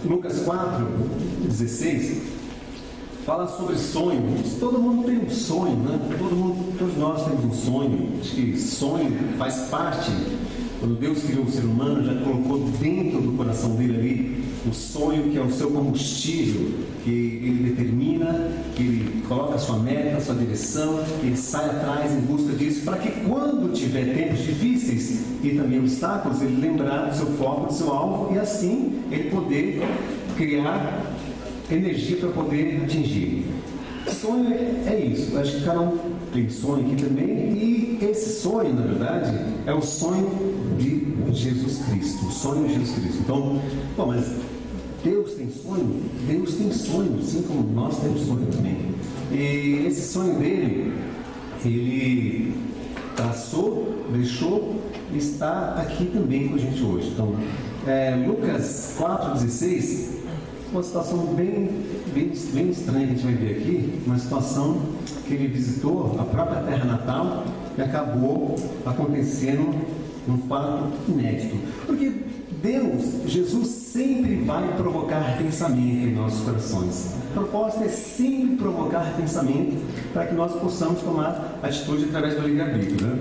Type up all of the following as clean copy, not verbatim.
Lucas 4:16, fala sobre sonhos. Todo mundo tem um sonho, né? Todos nós temos um sonho. Acho que sonho faz parte. Quando Deus criou o ser humano, já colocou dentro do coração dele ali o sonho, que é o seu combustível, que ele determina, que ele coloca a sua meta, a sua direção, ele sai atrás em busca disso, para que quando tiver tempos difíceis e também obstáculos, ele lembrar do seu foco, do seu alvo, e assim ele poder criar energia para poder atingir. Sonho é isso. Eu acho que cada um tem sonho aqui também, e esse sonho, na verdade, é o sonho de Jesus Cristo, o sonho de Jesus Cristo. Então, mas Deus tem sonho? Deus tem sonho, assim como nós temos sonho também. E esse sonho dele, ele traçou, deixou, está aqui também com a gente hoje. Então, Lucas 4:16, uma situação bem estranha que a gente vai ver aqui, uma situação que ele visitou a própria terra natal e acabou acontecendo um fato inédito. Porque Jesus sempre vai provocar pensamento em nossos corações. A proposta é sempre provocar pensamento para que nós possamos tomar atitude através do livre-arbítrio, né?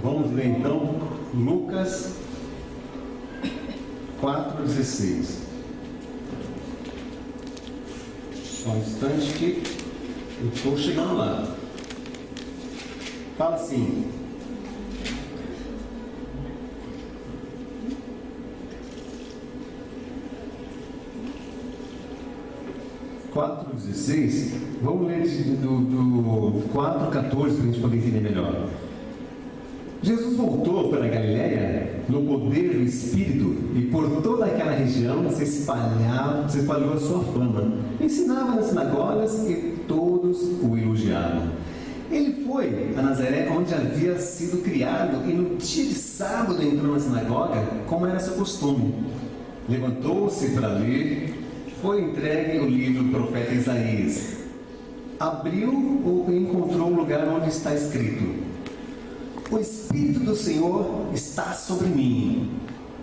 Vamos ler então Lucas 4:16. Só um instante que eu estou chegando lá. Fala assim: vamos ler do 4:14 para a gente poder entender melhor. Jesus voltou para a Galiléia no poder do Espírito, e por toda aquela região se espalhou a sua fama. Ensinava nas sinagogas e todos o elogiavam. Ele foi a Nazaré, onde havia sido criado, e no dia de sábado entrou na sinagoga, como era seu costume. Levantou-se para ler. Foi entregue o livro do profeta Isaías. Abriu e encontrou o lugar onde está escrito: o Espírito do Senhor está sobre mim,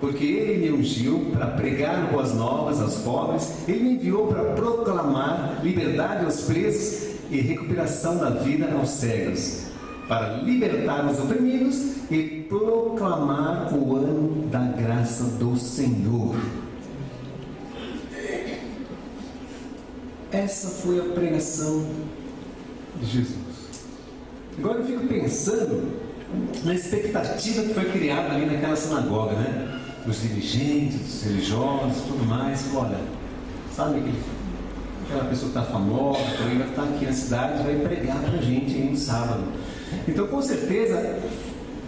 porque Ele me ungiu para pregar boas novas aos pobres. Ele me enviou para proclamar liberdade aos presos e recuperação da vida aos cegos, para libertar os oprimidos e proclamar o ano da graça do Senhor. Essa foi a pregação de Jesus. Agora eu fico pensando na expectativa que foi criada ali naquela sinagoga, né? Os dirigentes, os religiosos, tudo mais. Olha, sabe aquela pessoa que está famosa, que vai estar aqui na cidade, vai pregar para a gente aí no sábado. Então, com certeza,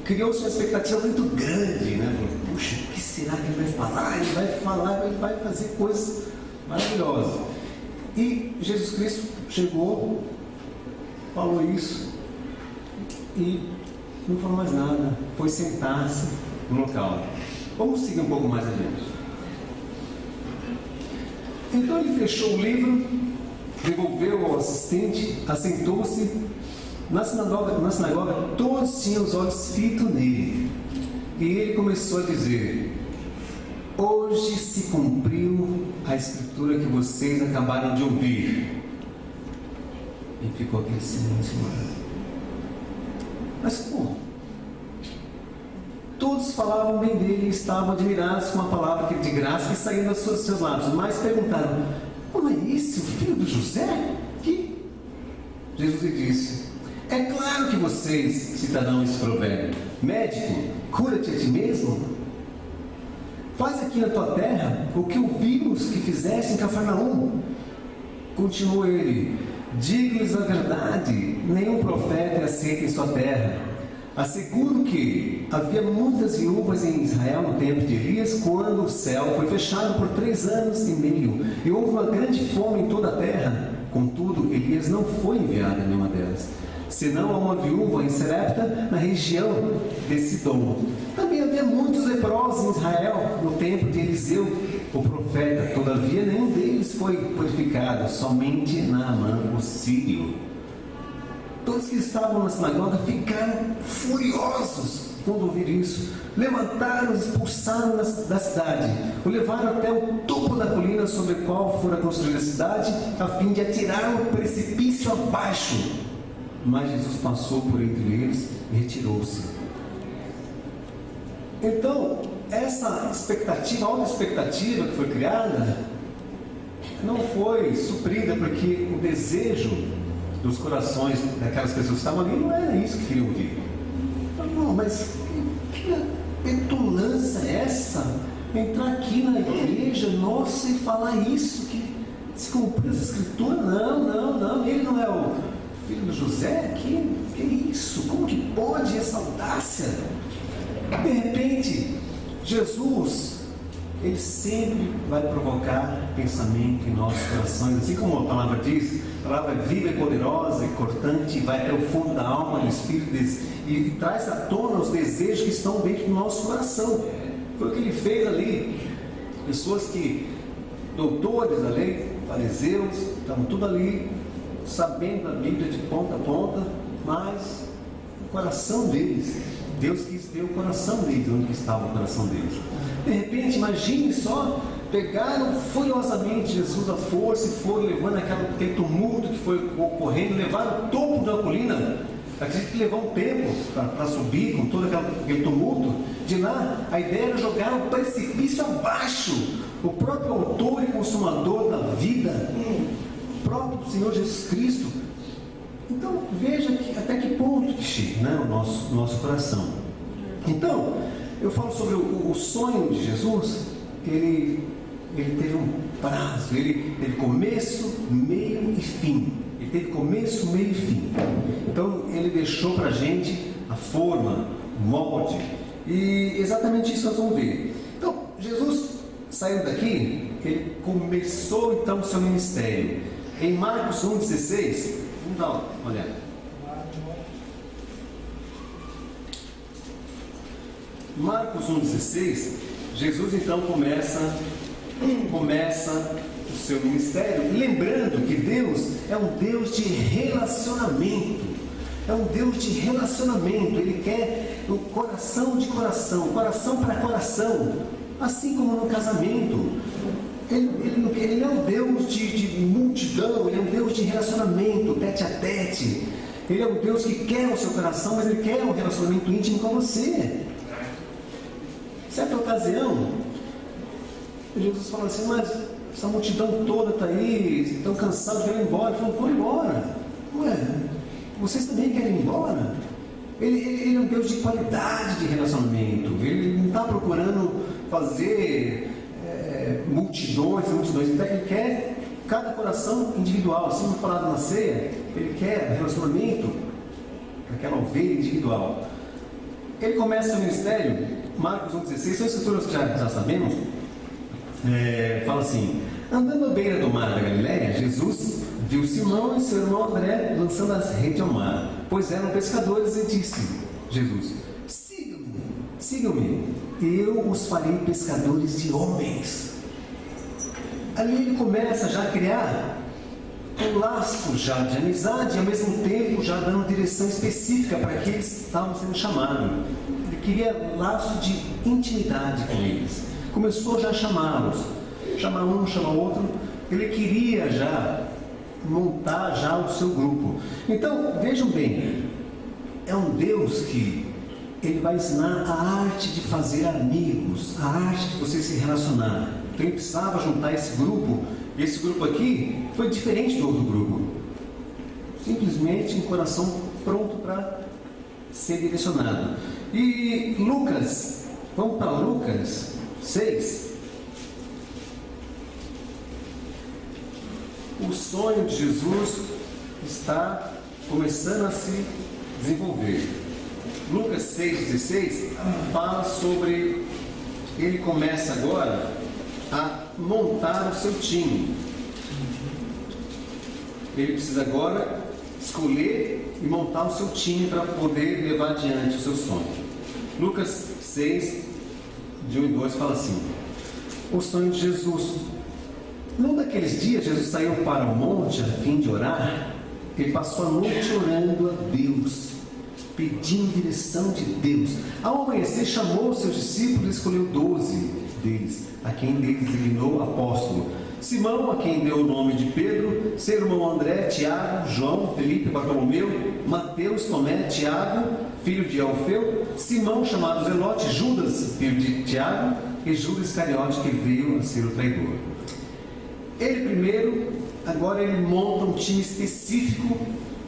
criou-se uma expectativa muito grande, né? Puxa, o que será que ele vai falar? Ele vai falar, ele vai fazer coisas maravilhosas. E Jesus Cristo chegou, falou isso e não falou mais nada. Foi sentar-se no local. Vamos seguir um pouco mais adiante. Então ele fechou o livro, devolveu ao assistente, assentou-se. Na sinagoga todos tinham os olhos fitos nele. E ele começou a dizer: hoje se cumpriu a escritura que vocês acabaram de ouvir. E ficou aquele silêncio. Mas como? Todos falavam bem dele e estavam admirados com a palavra de graça que saía dos seus lábios. Mas perguntaram: não é esse o filho do José? Que? Jesus lhe disse: é claro que vocês citarão esse provérbio: médico, cura-te a ti mesmo. Faz aqui na tua terra o que ouvimos que fizeste em Cafarnaum. Continuou ele: digo-lhes a verdade, nenhum profeta é aceito em sua terra. Asseguro que havia muitas viúvas em Israel no tempo de Elias, quando o céu foi fechado por 3 anos e meio, e houve uma grande fome em toda a terra. Contudo, Elias não foi enviado em nenhuma delas, senão a uma viúva em Serepta, na região de Sidom. Também havia muitos leprosos em Israel no tempo de Eliseu, o profeta. Todavia, nenhum deles foi purificado, somente Naamã, o sírio. Todos que estavam na sinagoga ficaram furiosos quando ouviram isso, levantaram, expulsaram da cidade, o levaram até o topo da colina sobre a qual fora construída a cidade, a fim de atirar o precipício abaixo. Mas Jesus passou por entre eles e retirou-se. Então, essa expectativa, a alta expectativa que foi criada, não foi suprida, porque o desejo dos corações daquelas pessoas que estavam ali não era isso que queriam ouvir. Não, mas que petulância é essa? Entrar aqui na igreja, nossa, e falar isso, que se cumpriu essa escritura? Não, ele não é o filho de José? Que isso? Como que pode essa audácia? De repente, Jesus, ele sempre vai provocar pensamento em nossos corações, assim como a palavra diz, a palavra é viva e poderosa e cortante, vai até o fundo da alma, do espírito, e traz à tona os desejos que estão dentro do nosso coração. Foi o que ele fez ali. Pessoas que, doutores da lei, fariseus, estavam tudo ali, sabendo da Bíblia de ponta a ponta, mas o coração deles, Deus quis ter o coração deles, onde estava o coração deles. De repente, imagine só, pegaram furiosamente Jesus à força e foram levando aquele tumulto que foi ocorrendo, levaram o topo da colina. Acredito que levou um tempo para subir com todo aquele tumulto. De lá, a ideia era jogar o precipício abaixo. O próprio autor e consumador da vida, o próprio Senhor Jesus Cristo. Então, veja até que ponto que chega, né, o nosso coração. Então, eu falo sobre o sonho de Jesus. Ele teve um prazo, ele teve começo, meio e fim. Ele teve começo, meio e fim. Então, ele deixou para a gente a forma, o molde. E exatamente isso nós vamos ver. Então, Jesus saiu daqui, ele começou então o seu ministério. Em Marcos 1,16, vamos dar uma olhada. Marcos 1,16, Jesus então começa o seu ministério, lembrando que Deus é um Deus de relacionamento. É um Deus de relacionamento. Ele quer o coração de coração, coração para coração, assim como no casamento. Ele não é um Deus de multidão, ele é um Deus de relacionamento, tete a tete. Ele é um Deus que quer o seu coração, mas ele quer um relacionamento íntimo com você. Certa ocasião, Jesus falou assim, mas essa multidão toda está aí, estão cansados, querem ir embora. Ele falou, vão embora. Ué, vocês também querem ir embora? Ele é um Deus de qualidade de relacionamento. Ele não está procurando fazer multidões. Ele quer cada coração individual. Assim como falado na ceia, ele quer relacionamento, aquela ovelha individual. Ele começa o ministério, Marcos 1,16, são escrituras que já sabemos. Fala assim, andando à beira do mar da Galileia, Jesus viu Simão e seu irmão André lançando as redes ao mar, pois eram pescadores, e disse Jesus, sigam-me, eu os farei pescadores de homens. Ali ele começa já a criar um laço já de amizade, e ao mesmo tempo já dando direção específica para que eles estavam sendo chamados. Ele queria laço de intimidade com eles. Começou já a chamá-los, chamar um, chamar outro. Ele queria já montar já o seu grupo. Então, vejam bem, é um Deus que ele vai ensinar a arte de fazer amigos, a arte de você se relacionar. Então ele precisava juntar esse grupo. Esse grupo aqui foi diferente do outro grupo. Simplesmente um coração pronto para ser direcionado. E Lucas, vamos para Lucas 6. O sonho de Jesus está começando a se desenvolver. Lucas 6,16 fala sobre, ele começa agora a montar o seu time. Ele precisa agora escolher e montar o seu time para poder levar adiante o seu sonho. Lucas 6, de 1 e 2 fala assim: o sonho de Jesus. Num daqueles dias, Jesus saiu para o monte a fim de orar. Ele passou a noite orando a Deus. pedindo direção de Deus. Ao amanhecer, chamou os seus discípulos e escolheu 12 deles, a quem Deus designou apóstolo. Simão, a quem deu o nome de Pedro, seu irmão André, Tiago, João, Felipe, Bartolomeu, Mateus, Tomé, Tiago, filho de Alfeu, Simão, chamado Zelote, Judas, filho de Tiago, e Judas Iscariote, que veio a ser o traidor. Ele primeiro, agora ele monta um time específico,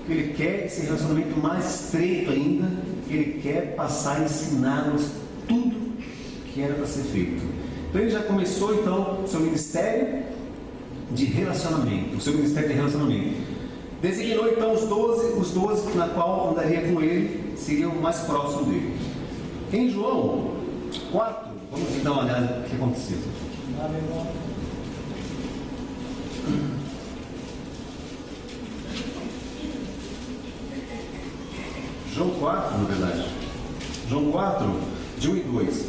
que ele quer esse relacionamento mais estreito ainda, ele quer passar a ensinar-nos tudo que era para ser feito. Então ele já começou então o seu ministério de relacionamento, designou então os 12 na qual andaria com ele, seriam o mais próximo dele. Em João 4, vamos dar uma olhada no que aconteceu. João 4, na verdade. João 4, de 1 e 2.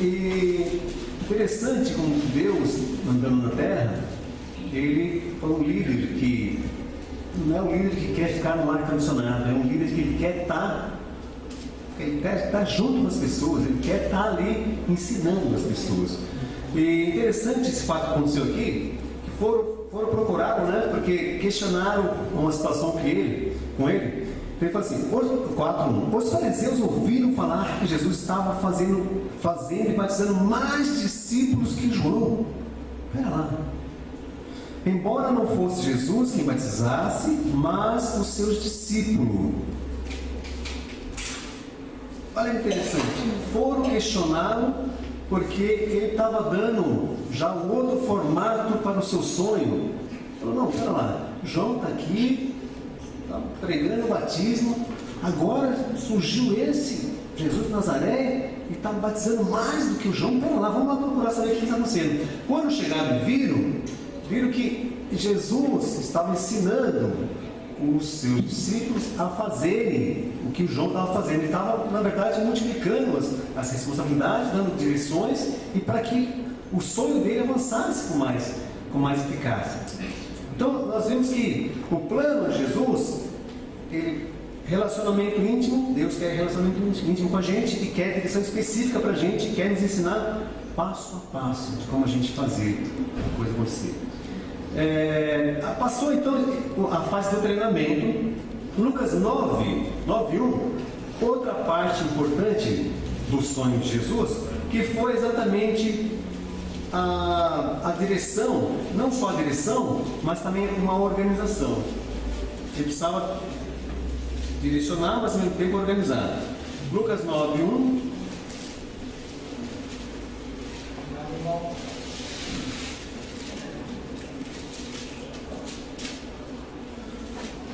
E interessante como Deus, andando na terra, ele foi um líder que não é um líder que quer ficar no ar condicionado, é um líder que ele quer estar junto com as pessoas, ele quer estar ali ensinando as pessoas. E interessante esse fato que aconteceu aqui, que foram procuraram, né? Porque questionaram uma situação com ele. Ele falou assim, 4:1, os fariseus ouviram falar que Jesus estava fazendo e batizando mais discípulos que João. Espera lá. Embora não fosse Jesus quem batizasse, mas os seus discípulos. Olha que interessante. Foram questioná-lo porque ele estava dando já um outro formato para o seu sonho. Falou, não, espera lá. João está aqui, está pregando o batismo. Agora surgiu esse Jesus de Nazaré e está batizando mais do que o João. Espera lá, vamos lá procurar saber o que está acontecendo. Quando chegaram e viram que Jesus estava ensinando os seus discípulos a fazerem o que o João estava fazendo. Ele estava, na verdade, multiplicando as responsabilidades, dando direções, e para que o sonho dele avançasse com mais eficácia. Então, nós vemos que o plano de Jesus, relacionamento íntimo, Deus quer relacionamento íntimo com a gente e quer direção específica para a gente, quer nos ensinar passo a passo de como a gente fazer a coisa acontecer. Passou então a fase do treinamento. Lucas 9:1, outra parte importante do sonho de Jesus, que foi exatamente a direção, não só a direção, mas também uma organização. Ele precisava direcionar, mas ao mesmo tempo organizar. Lucas 9:1.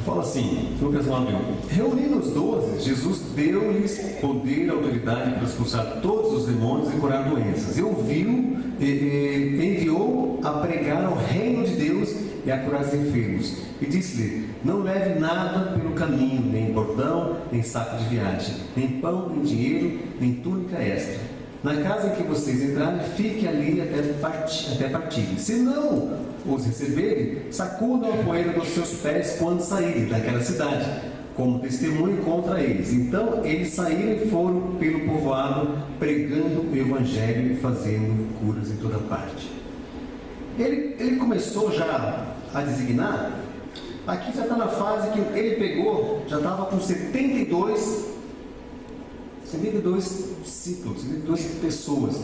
Fala assim, Lucas 9:1. Reunindo os 12, Jesus deu-lhes poder e autoridade para expulsar todos os demônios e curar doenças. Enviou a pregar ao reino de Deus e a curar os enfermos. E disse-lhe, não leve nada pelo caminho, nem bordão, nem saco de viagem, nem pão, nem dinheiro, nem túnica extra. Na casa em que vocês entrarem, fique ali até partirem. Se não os receberem, sacudam a poeira dos seus pés quando saírem daquela cidade, como testemunho contra eles. Então eles saíram e foram pelo povoado, pregando o evangelho e fazendo curas em toda parte. Ele começou já a designar. Aqui já está na fase que ele pegou, já estava com 72 discípulos, 72 pessoas.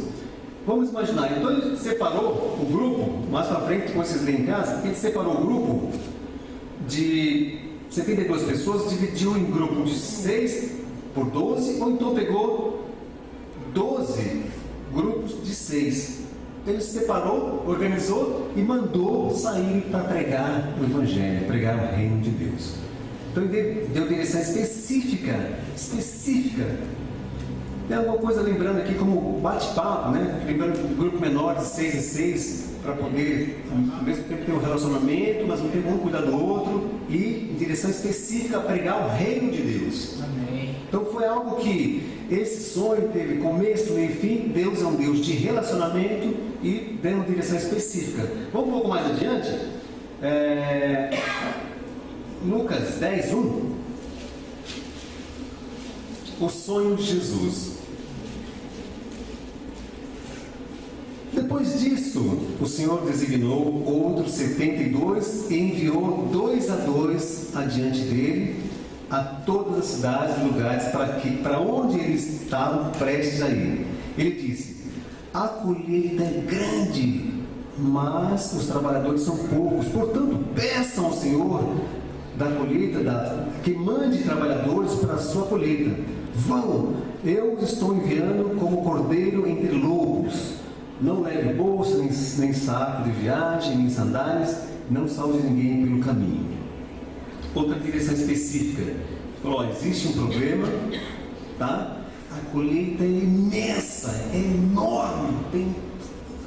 Vamos imaginar, então ele separou o grupo, mais para frente, quando vocês leem em casa, ele separou o grupo de 72 pessoas, dividiu em grupo de 6 por 12, ou então pegou 12 grupos de 6. Ele separou, organizou e mandou sair para pregar o Evangelho, pregar o reino de Deus. Então ele deu direção específica. Tem alguma coisa lembrando aqui como bate-papo, né? Lembrando um grupo menor de 6 em 6, para poder, ao mesmo tempo, ter um relacionamento, mas ao mesmo tempo um cuidar do outro e em direção específica a pregar o reino de Deus. Amém. Então foi algo que esse sonho teve começo, meio e fim. Deus é um Deus de relacionamento e dando direção específica. Vamos um pouco mais adiante. Lucas 10:1. o sonho de Jesus. Depois disso, o Senhor designou outros 72 e enviou 2 a 2 adiante dele a todas as cidades e lugares para onde eles estavam prestes a ir. Ele disse: a colheita é grande, mas os trabalhadores são poucos. Portanto, peçam ao Senhor da colheita que mande trabalhadores para a sua colheita. Vão, eu estou enviando como cordeiro entre lobos. Não leve bolsa, nem saco de viagem, nem sandálias, não saúde ninguém pelo caminho. Outra direção específica. Falou: existe um problema, tá? A colheita é imensa, é enorme, tem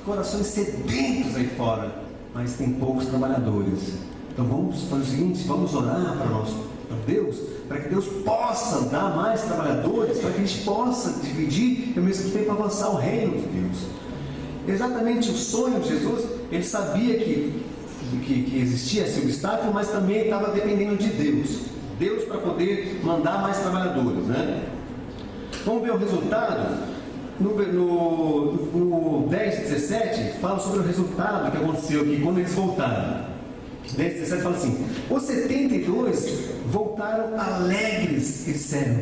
corações sedentos aí fora, mas tem poucos trabalhadores. Então vamos fazer o seguinte: vamos orar para Deus, para que Deus possa dar mais trabalhadores, para que a gente possa dividir e ao mesmo tempo avançar o reino de Deus. Exatamente o sonho de Jesus. Ele sabia que existia esse obstáculo, mas também estava dependendo de Deus para poder mandar mais trabalhadores, né? Vamos ver o resultado. No 10:17 fala sobre o resultado que aconteceu aqui quando eles voltaram. 10:17 fala assim: os 72 voltaram alegres e disseram: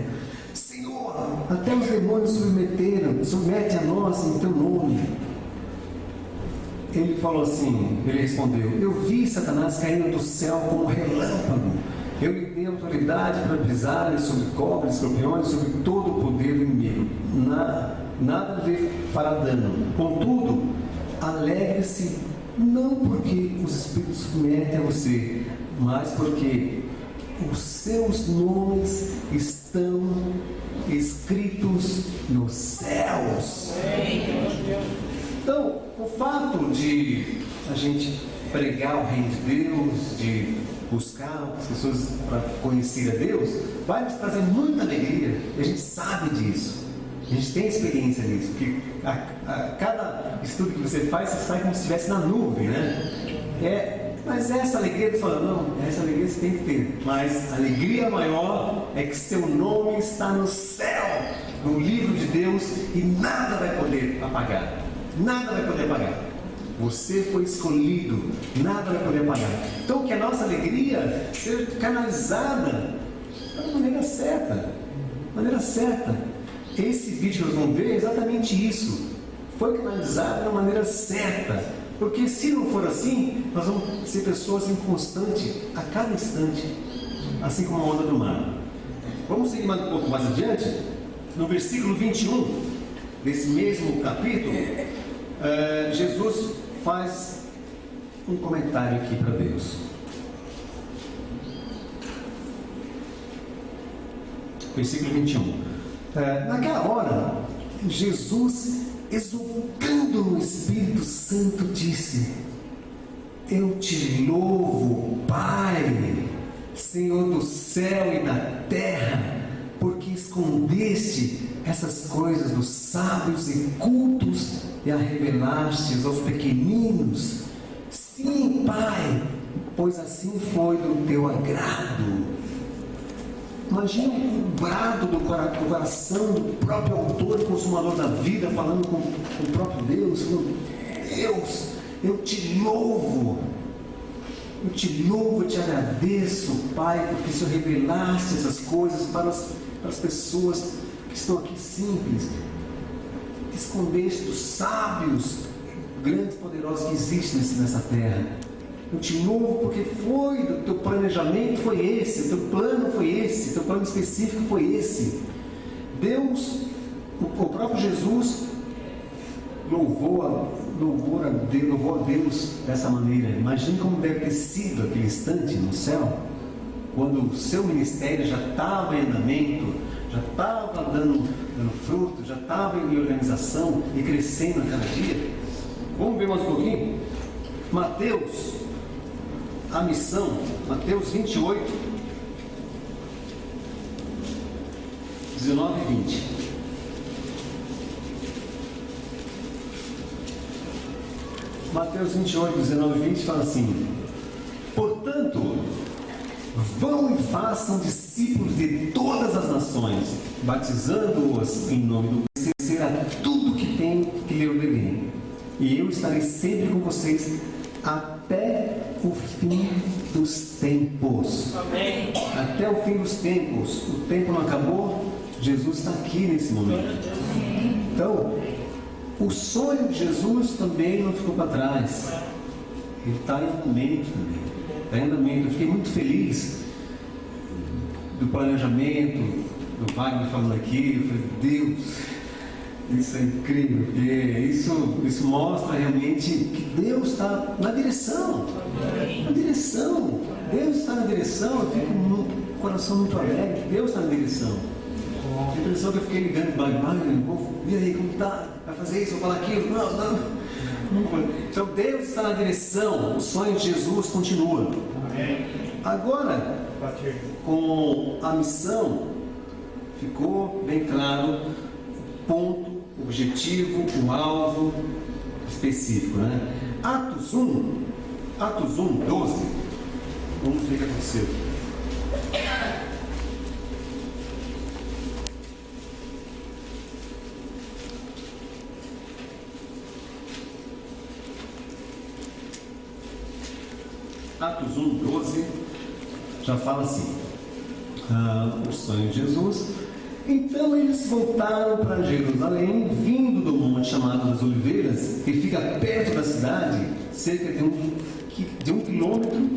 Senhor, até os demônios submete a nós em teu nome. Ele falou assim, ele respondeu: eu vi Satanás caindo do céu como um relâmpago. Eu lhe dei autoridade para pisar sobre cobras, escorpiões, sobre todo o poder do inimigo. Nada lhe fará dano. Contudo, alegre-se, não porque os espíritos submetem a você, mas porque os seus nomes estão escritos nos céus. Então, o fato de a gente pregar o reino de Deus, de buscar as pessoas para conhecer a Deus, vai nos trazer muita alegria, e a gente sabe disso, a gente tem experiência nisso, porque a cada estudo que você faz, você sai como se estivesse na nuvem, né? Mas essa alegria, você fala: não, essa alegria você tem que ter, mas a alegria maior é que seu nome está no céu, no livro de Deus, e nada vai poder apagar. Nada vai poder apagar. Você foi escolhido, nada vai poder apagar. Então, que a nossa alegria seja canalizada da maneira certa. Maneira certa. Esse vídeo que nós vamos ver é exatamente isso. Foi canalizado da maneira certa. Porque se não for assim, nós vamos ser pessoas inconstantes a cada instante, assim como a onda do mar. Vamos seguir um pouco mais adiante. No versículo 21 desse mesmo capítulo, Jesus faz um comentário aqui para Deus. Versículo 21. Naquela hora, Jesus, exultando no Espírito Santo, disse: eu te louvo, Pai, Senhor do céu e da terra, porque escondeste essas coisas dos sábios e cultos e a revelastes aos pequeninos. Sim, Pai, pois assim foi do teu agrado. Imagina o brado do coração do próprio autor e consumador da vida, falando com o próprio Deus. Deus, eu te louvo, eu te agradeço, Pai, porque o Senhor revelaste essas coisas para as pessoas que estão aqui simples. Escondeste dos sábios, grandes, poderosos que existem nessa terra. Eu te louvo porque o teu planejamento foi esse, o teu plano foi esse, o teu plano específico foi esse. Deus, o próprio Jesus louvou a Deus dessa maneira. Imagine como deve ter sido aquele instante no céu, quando o seu ministério já estava em andamento, já estava dando fruto, já estava em organização e crescendo a cada dia. Vamos ver mais um pouquinho? Mateus, a missão, Mateus 28, 19 e 20. Mateus 28, 19 e 20 fala assim: portanto, vão e façam discípulos de todas as nações, batizando-os em nome do Senhor a tudo que tem que lhe ordenei. E eu estarei sempre com vocês até o fim dos tempos. Amém. Até o fim dos tempos. O tempo não acabou, Jesus está aqui nesse momento. Então, o sonho de Jesus também não ficou para trás. Ele está em andamento também. Está em andamento. Eu fiquei muito feliz do planejamento, do Wagner falando aqui. Eu falei, Deus, isso é incrível, porque isso mostra realmente que Deus está na direção. Na direção. Deus está na direção. Eu fico com o coração muito alegre. Deus está na direção. A impressão que eu fiquei ligando, e aí, como está? Vai fazer isso, vai falar aquilo? Não. Então Deus está na direção, o sonho de Jesus continua. Agora, com a missão, ficou bem claro o ponto, o objetivo, o alvo específico, né? Atos 1, 12. Vamos ver o que aconteceu. Atos 1, 12, já fala assim, o sonho de Jesus. Então eles voltaram para Jerusalém, vindo do monte chamado das Oliveiras, que fica perto da cidade, cerca de um quilômetro.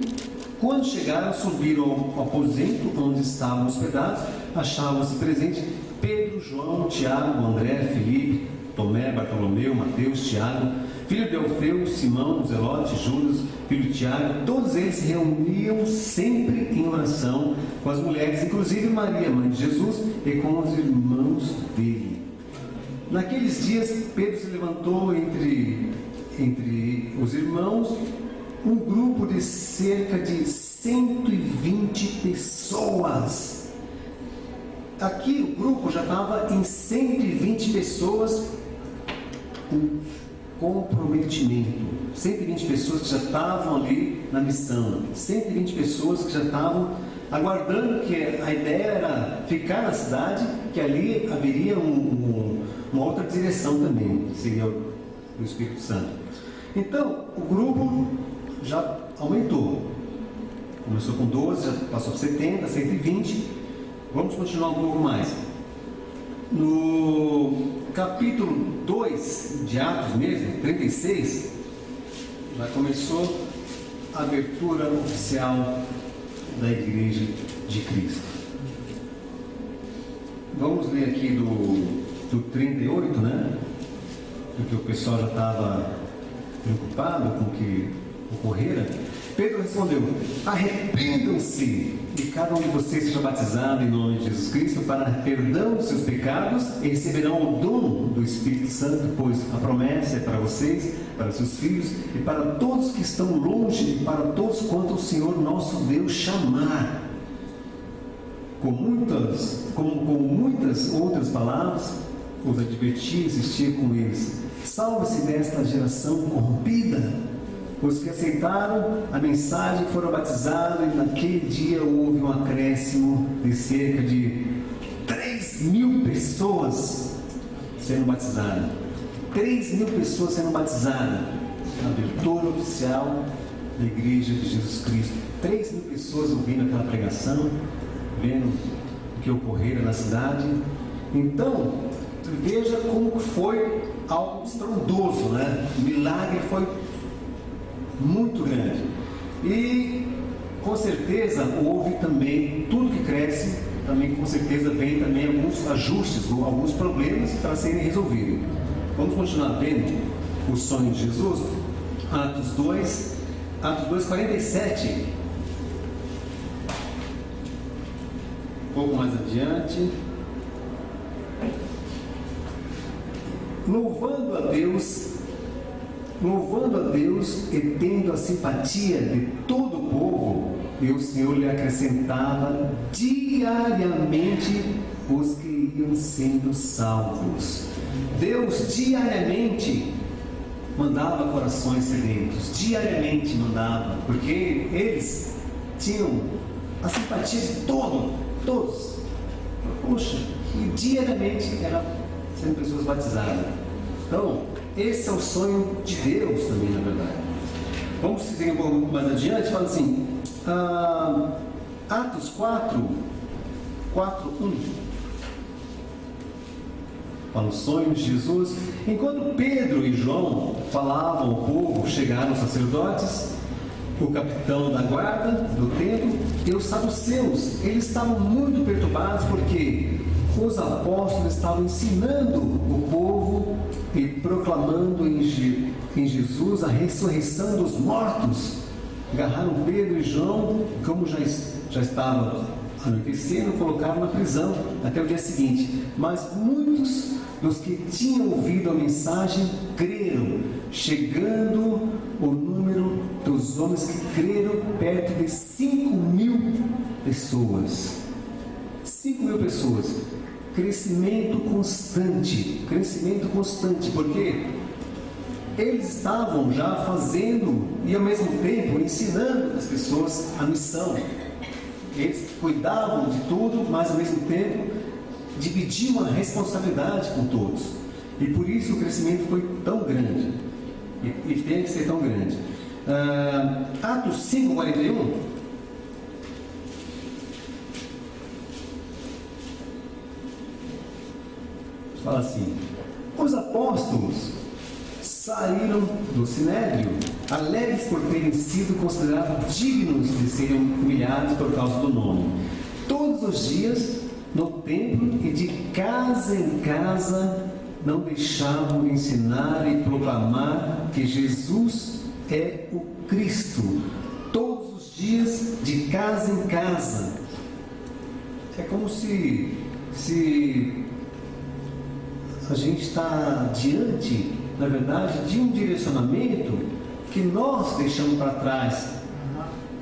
Quando chegaram, subiram ao aposento onde estavam hospedados, achavam-se presentes Pedro, João, Tiago, André, Filipe, Tomé, Bartolomeu, Mateus, Tiago, filho de Alfeu, Simão, Zelote, Judas, filho de Tiago. Todos eles se reuniam sempre em oração com as mulheres, inclusive Maria, mãe de Jesus, e com os irmãos dele. Naqueles dias, Pedro se levantou entre os irmãos um grupo de cerca de 120 pessoas. Aqui o grupo já estava em 120 pessoas com comprometimento. 120 pessoas que já estavam ali na missão. 120 pessoas que já estavam aguardando, que a ideia era ficar na cidade, que ali haveria uma outra direção também, que seria o Espírito Santo. Então, o grupo já aumentou. Começou com 12, já passou por 70, 120. Vamos continuar um pouco mais. No capítulo 2 de Atos mesmo, 36, já começou a abertura oficial da Igreja de Cristo. Vamos ler aqui do 38, né? Porque o pessoal já estava preocupado com o que ocorrera. Pedro respondeu: arrependam-se e cada um de vocês seja batizado em nome de Jesus Cristo para perdão dos seus pecados e receberão o dom do Espírito Santo, pois a promessa é para vocês, para seus filhos e para todos que estão longe e para todos quanto o Senhor nosso Deus chamar. Com muitas outras palavras os advertia e insistia com eles: salve-se desta geração corrompida. Os que aceitaram a mensagem foram batizados e naquele dia houve um acréscimo de cerca de 3.000 pessoas sendo batizadas. 3.000 pessoas sendo batizadas. A abertura oficial da Igreja de Jesus Cristo. 3.000 pessoas ouvindo aquela pregação, vendo o que ocorrera na cidade. Então, veja como foi algo estrondoso, né? O milagre foi muito grande. E com certeza houve também, tudo que cresce, também com certeza vem também alguns ajustes, ou alguns problemas para serem resolvidos. Vamos continuar vendo o sonho de Jesus. Atos 2, 47. Um pouco mais adiante. Louvando a Deus e tendo a simpatia de todo o povo, e o Senhor lhe acrescentava diariamente os que iam sendo salvos. Deus diariamente mandava corações sedentos, diariamente mandava, porque eles tinham a simpatia de todos. Poxa, e diariamente eram sendo pessoas batizadas. Então, esse é o sonho de Deus também, na verdade. Vamos seguir um pouco mais adiante, fala assim, Atos 4:1. Fala o sonho de Jesus. Enquanto Pedro e João falavam ao povo, chegaram os sacerdotes, o capitão da guarda do templo e os saduceus. Eles estavam muito perturbados porque os apóstolos estavam ensinando o povo e proclamando em Jesus a ressurreição dos mortos. Agarraram Pedro e João, como já estava anoitecendo, colocaram na prisão até o dia seguinte. Mas muitos dos que tinham ouvido a mensagem creram, chegando o número dos homens que creram perto de 5.000 pessoas. 5.000 pessoas. Crescimento constante, porque eles estavam já fazendo e ao mesmo tempo ensinando as pessoas a missão. Eles cuidavam de tudo, mas ao mesmo tempo dividiam a responsabilidade com todos. E por isso o crescimento foi tão grande. E tem que ser tão grande. Atos 5:41. Fala assim: os apóstolos saíram do sinédrio, alegres por terem sido considerados dignos de serem humilhados por causa do nome. Todos os dias, no templo e de casa em casa, não deixavam de ensinar e proclamar que Jesus é o Cristo. Todos os dias, de casa em casa. É como se a gente está diante, na verdade, de um direcionamento que nós deixamos para trás.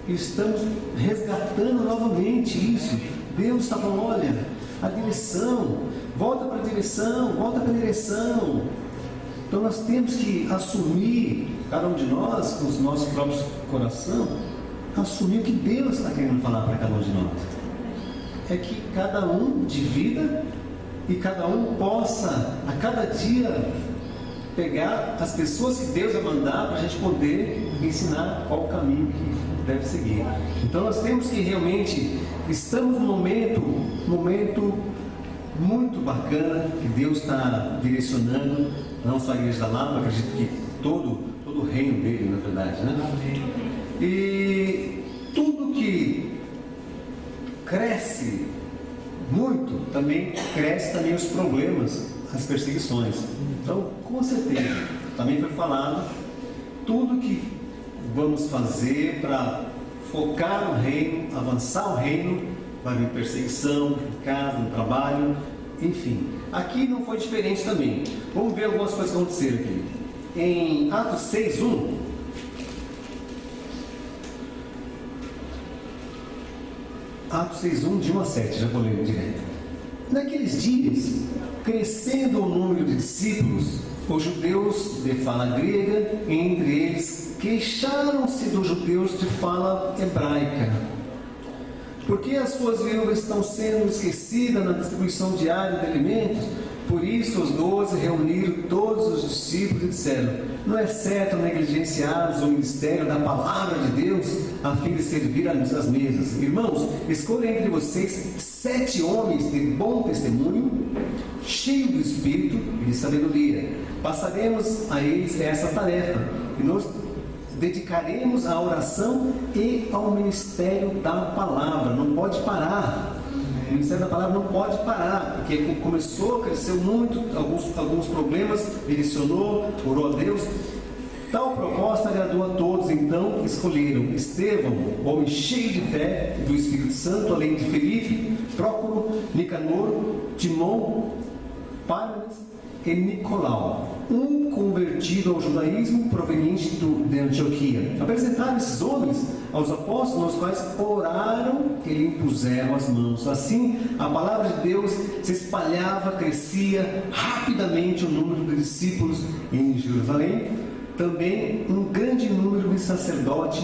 Estamos resgatando novamente isso. Deus está falando, olha, a direção, volta para a direção. Então nós temos que assumir, cada um de nós, com os nossos próprios coração, assumir o que Deus está querendo falar para cada um de nós. É que cada um divida e cada um possa, a cada dia, pegar as pessoas que Deus vai mandar para a gente poder ensinar qual o caminho que deve seguir. Então nós temos que realmente, estamos num momento muito bacana que Deus está direcionando, não só a Igreja da Lapa, acredito que todo o reino dele, na verdade, né? E tudo que cresce muito, também cresce também os problemas, as perseguições. Então, com certeza, também foi falado, tudo que vamos fazer para focar no reino, avançar o reino, vai vir perseguição, em casa, no trabalho, enfim. Aqui não foi diferente também. Vamos ver algumas coisas que aconteceram aqui. Em Atos 6:1, Atos 6:1, de 1 a 7, já vou ler direto. Naqueles dias, crescendo o número de discípulos, os judeus de fala grega, entre eles, queixaram-se dos judeus de fala hebraica, porque as suas viúvas estão sendo esquecidas na distribuição diária de alimentos. Por isso os 12 reuniram todos os discípulos e disseram: não é certo negligenciarmos o ministério da palavra de Deus a fim de servir às mesas. Irmãos, escolha entre vocês 7 homens de bom testemunho, cheios do Espírito e de sabedoria. Passaremos a eles essa tarefa e nos dedicaremos à oração e ao ministério da palavra. Não pode parar. O ministério da palavra não pode parar, porque começou, cresceu muito, alguns problemas, direcionou, orou a Deus. Tal proposta agradou a todos, então escolheram Estevão, homem cheio de fé e do Espírito Santo, além de Felipe, Prócoro, Nicanor, Timon, Parmenas e Nicolau, um convertido ao judaísmo proveniente de Antioquia. Apresentaram esses homens aos apóstolos, nos quais oraram e lhe impuseram as mãos. Assim, a palavra de Deus se espalhava, crescia rapidamente o número de discípulos em Jerusalém. Também um grande número de sacerdotes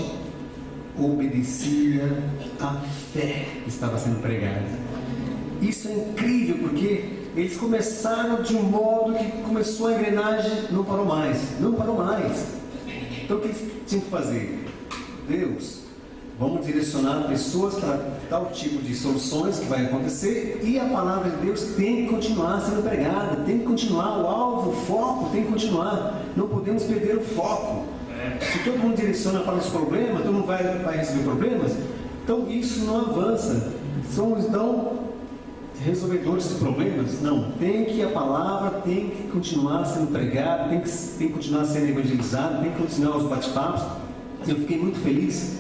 obedecia à fé que estava sendo pregada. Isso é incrível, porque eles começaram de um modo que começou a engrenagem, não parou mais. Então o que eles tinham que fazer? Deus, vamos direcionar pessoas para tal tipo de soluções que vai acontecer, e a palavra de Deus tem que continuar sendo pregada, tem que continuar, o alvo, o foco tem que continuar, não podemos perder o foco. Se todo mundo direciona para os problemas, todo mundo vai resolver problemas, então isso não avança. Somos então resolvedores de problemas? Não, a palavra tem que continuar sendo pregada, tem que continuar sendo evangelizada, tem que continuar os bate-papos. Eu fiquei muito feliz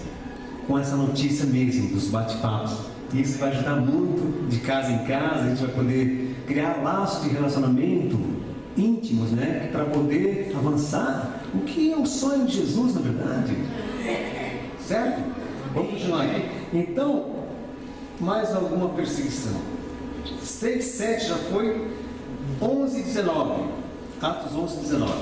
com essa notícia mesmo dos bate-papos. Isso vai ajudar muito de casa em casa, a gente vai poder criar laços de relacionamento íntimos, né? Para poder avançar. O que é o sonho de Jesus, na verdade? Certo? Vamos continuar aqui. Então, mais alguma perseguição. 6, 7 já foi. 11 e 19. Atos 11 e 19.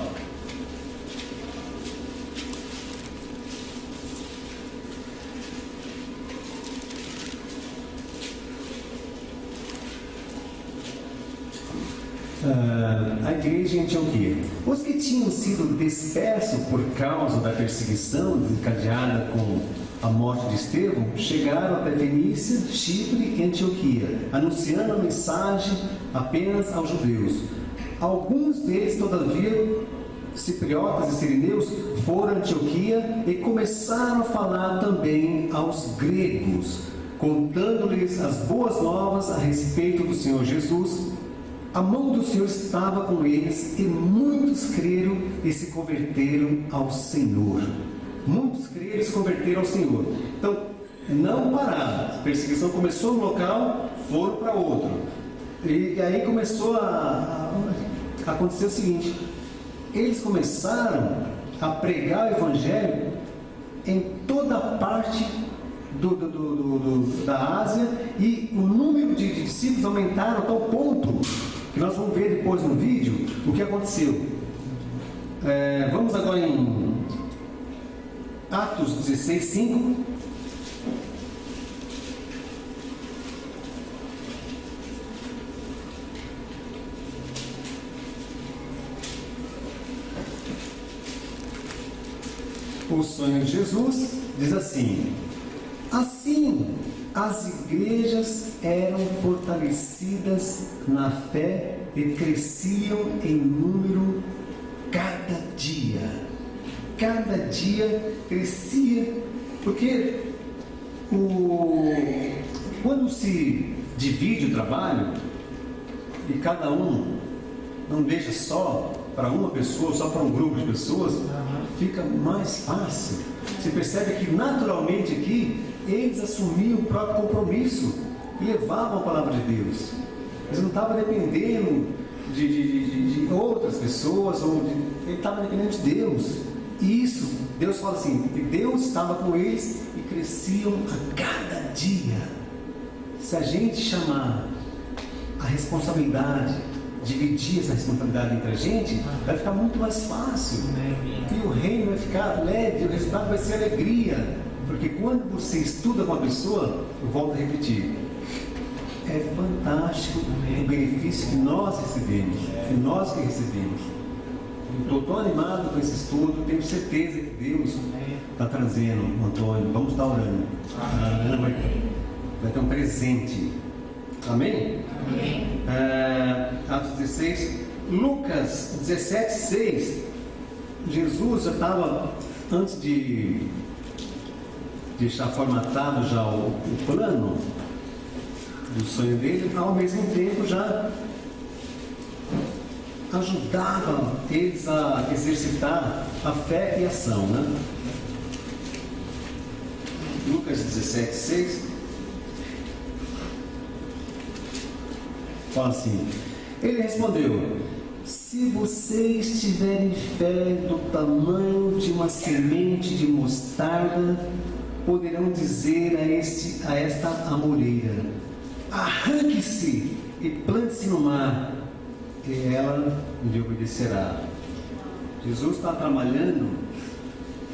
A igreja em Antioquia. Os que tinham sido dispersos por causa da perseguição desencadeada com a morte de Estevão, chegaram até Fenícia, Chipre e Antioquia, anunciando a mensagem apenas aos judeus. Alguns deles, todavia, cipriotas e sirineus, foram a Antioquia e começaram a falar também aos gregos, contando-lhes as boas novas a respeito do Senhor Jesus. A mão do Senhor estava com eles, e muitos creram e se converteram ao Senhor. Muitos creram e se converteram ao Senhor. Então, não pararam. A perseguição começou no local, foram para outro. E aí começou a acontecer o seguinte: eles começaram a pregar o Evangelho em toda a parte da Ásia, e o número de discípulos aumentaram a tal ponto que nós vamos ver depois no vídeo o que aconteceu. Vamos agora em Atos 16, 5. O sonho de Jesus diz assim: assim as igrejas eram fortalecidas na fé e cresciam em número cada dia. Cada dia crescia, porque quando se divide o trabalho e cada um não deixa só para uma pessoa, só para um grupo de pessoas, fica mais fácil. Você percebe que naturalmente aqui eles assumiam o próprio compromisso e levavam a palavra de Deus. Eles não estavam dependendo de outras pessoas, ele estava dependendo de Deus. E isso, Deus fala assim, que Deus estava com eles e cresciam a cada dia. Se a gente chamar a responsabilidade, dividir essa responsabilidade entre a gente, vai ficar muito mais fácil. E o reino vai ficar leve, o resultado vai ser alegria. Porque quando você estuda com a pessoa, eu volto a repetir, é fantástico o benefício que nós recebemos, que recebemos. Eu estou tão animado com esse estudo, tenho certeza que Deus está trazendo, Antônio, vamos estar orando. A Ana vai ter um presente. Amém? Amém. Atos 16, Lucas 17, 6. Jesus já estava, antes de deixar formatado já o plano do sonho dele, ao mesmo tempo já ajudava eles a exercitar a fé e a ação, né? Lucas 17, 6 fala assim: ele respondeu: se vocês tiverem fé do tamanho de uma semente de mostarda, poderão dizer a esta amoreira: arranque-se e plante-se no mar, e ela lhe obedecerá. Jesus está trabalhando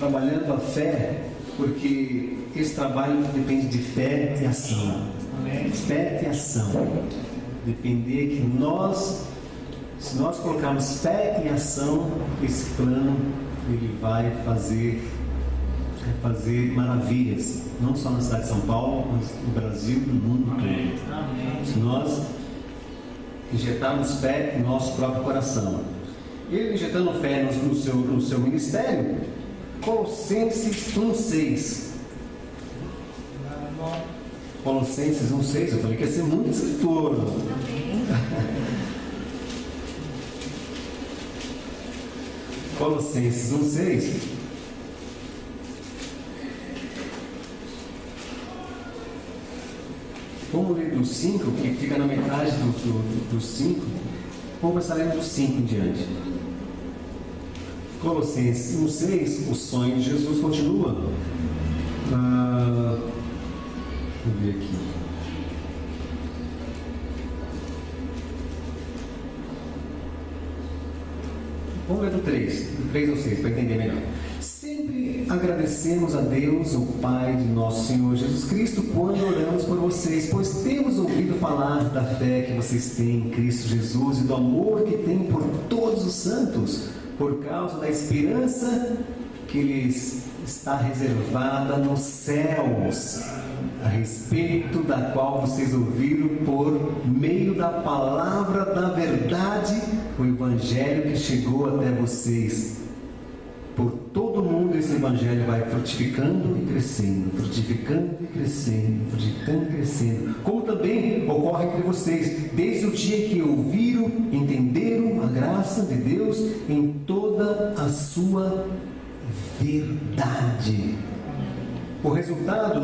a fé porque esse trabalho depende de fé e ação. Fé e ação. Depender que nós, se nós colocarmos fé e ação, esse plano ele vai fazer maravilhas, não só na cidade de São Paulo, mas no Brasil e no mundo todo. Se nós injetarmos fé em nosso próprio coração. Ele injetando fé no seu ministério, Colossenses 1,6. Colossenses 1,6, eu falei que ia ser muito escritor. Colossenses 1,6. Vamos ler do 5, que fica na metade do 5. Vamos começar lendo do 5 em diante. Colossenses 1,6, o sonho de Jesus continua. Vamos ver aqui. Vamos ler do 3 ao 6, para entender melhor. Sempre agradecemos a Deus, o Pai de nosso Senhor Jesus Cristo, quando oramos por vocês, pois temos ouvido falar da fé que vocês têm em Cristo Jesus e do amor que têm por todos os santos, por causa da esperança que lhes está reservada nos céus, a respeito da qual vocês ouviram por meio da palavra da verdade, o Evangelho que chegou até vocês. Por todo mundo esse Evangelho vai frutificando e crescendo, frutificando e crescendo, frutificando e crescendo, como também ocorre entre vocês, desde o dia que ouviram, entenderam a graça de Deus em toda a sua verdade. O resultado,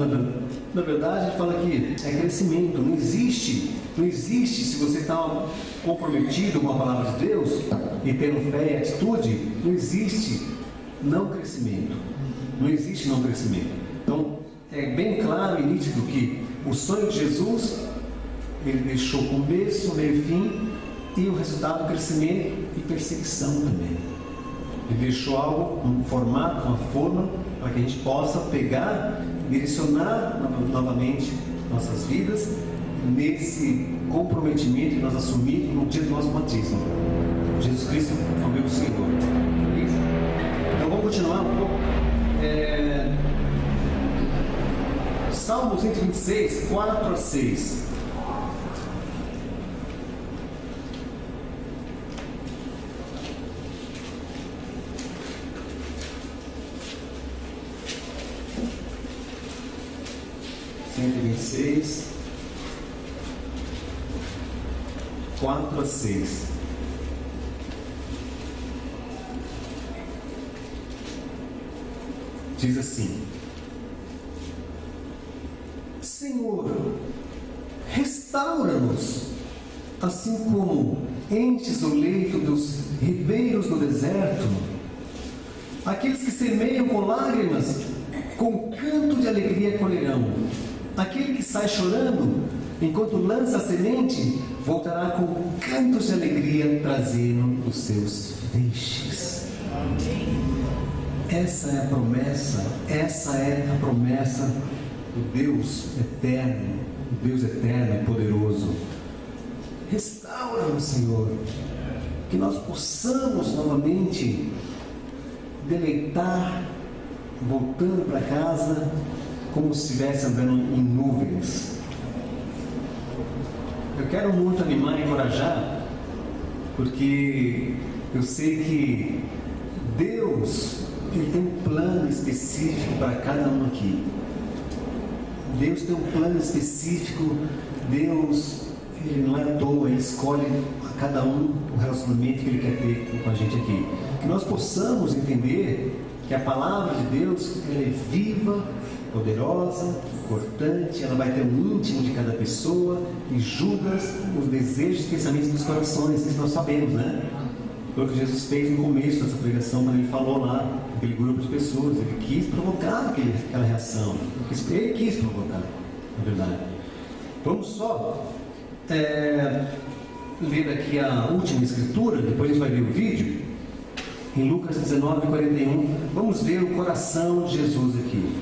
na verdade, ele fala que é crescimento. Não existe se você está comprometido com a palavra de Deus e tendo fé e atitude, não existe não crescimento. Não existe não crescimento. Então, é bem claro e nítido que o sonho de Jesus, ele deixou começo, meio e fim, e o resultado, crescimento e perseguição também. Ele deixou algo, um formato, uma forma, para que a gente possa pegar, direcionar novamente nossas vidas nesse comprometimento que nós assumimos no dia do nosso batismo. Jesus Cristo é o meu Senhor. Então vamos continuar um pouco. Salmo 126, 4 a 6. (126) 4 a 6. Diz assim: Senhor, restaura-nos, assim como enches o leito dos ribeiros no deserto. Aqueles que semeiam com lágrimas, com canto de alegria colherão. Aquele que sai chorando, enquanto lança a semente, voltará com cantos de alegria, trazendo os seus feixes. Essa é a promessa do Deus eterno, e poderoso. Restaura-nos, Senhor, que nós possamos novamente deleitar, voltando para casa, como se estivesse andando em nuvens. Eu quero muito animar e encorajar, porque eu sei que Deus, Ele tem um plano específico para cada um aqui. Deus tem um plano específico. Deus, Ele não é à toa, Ele escolhe a cada um o relacionamento que Ele quer ter com a gente aqui. Que nós possamos entender que a palavra de Deus, ela é viva, poderosa, importante, ela vai ter um íntimo de cada pessoa e julga os desejos e pensamentos dos corações. Isso nós sabemos, né? Foi o que Jesus fez no começo dessa pregação, quando Ele falou lá, aquele grupo de pessoas. Ele quis provocar aquela reação. Ele quis provocar, na verdade. Vamos só ler aqui a última escritura, depois a gente vai ver o vídeo. Em Lucas 19, 41, vamos ver o coração de Jesus aqui.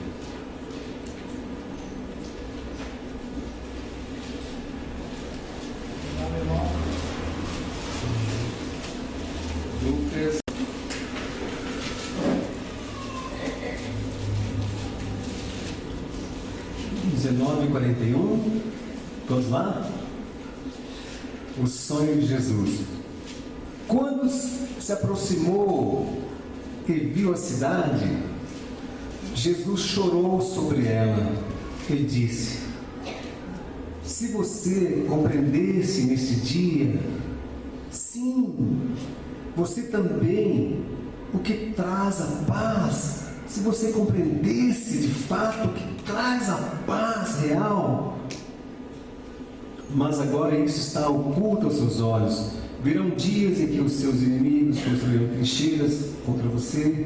9h41. Todos lá? O sonho de Jesus. Quando se aproximou e viu a cidade, Jesus chorou sobre ela. Ele disse: se você compreendesse nesse dia, sim, você também, o que traz a paz, se você compreendesse de fato o que traz a paz real, mas agora isso está oculto aos seus olhos. Virão dias em que os seus inimigos construirão trincheiras contra você,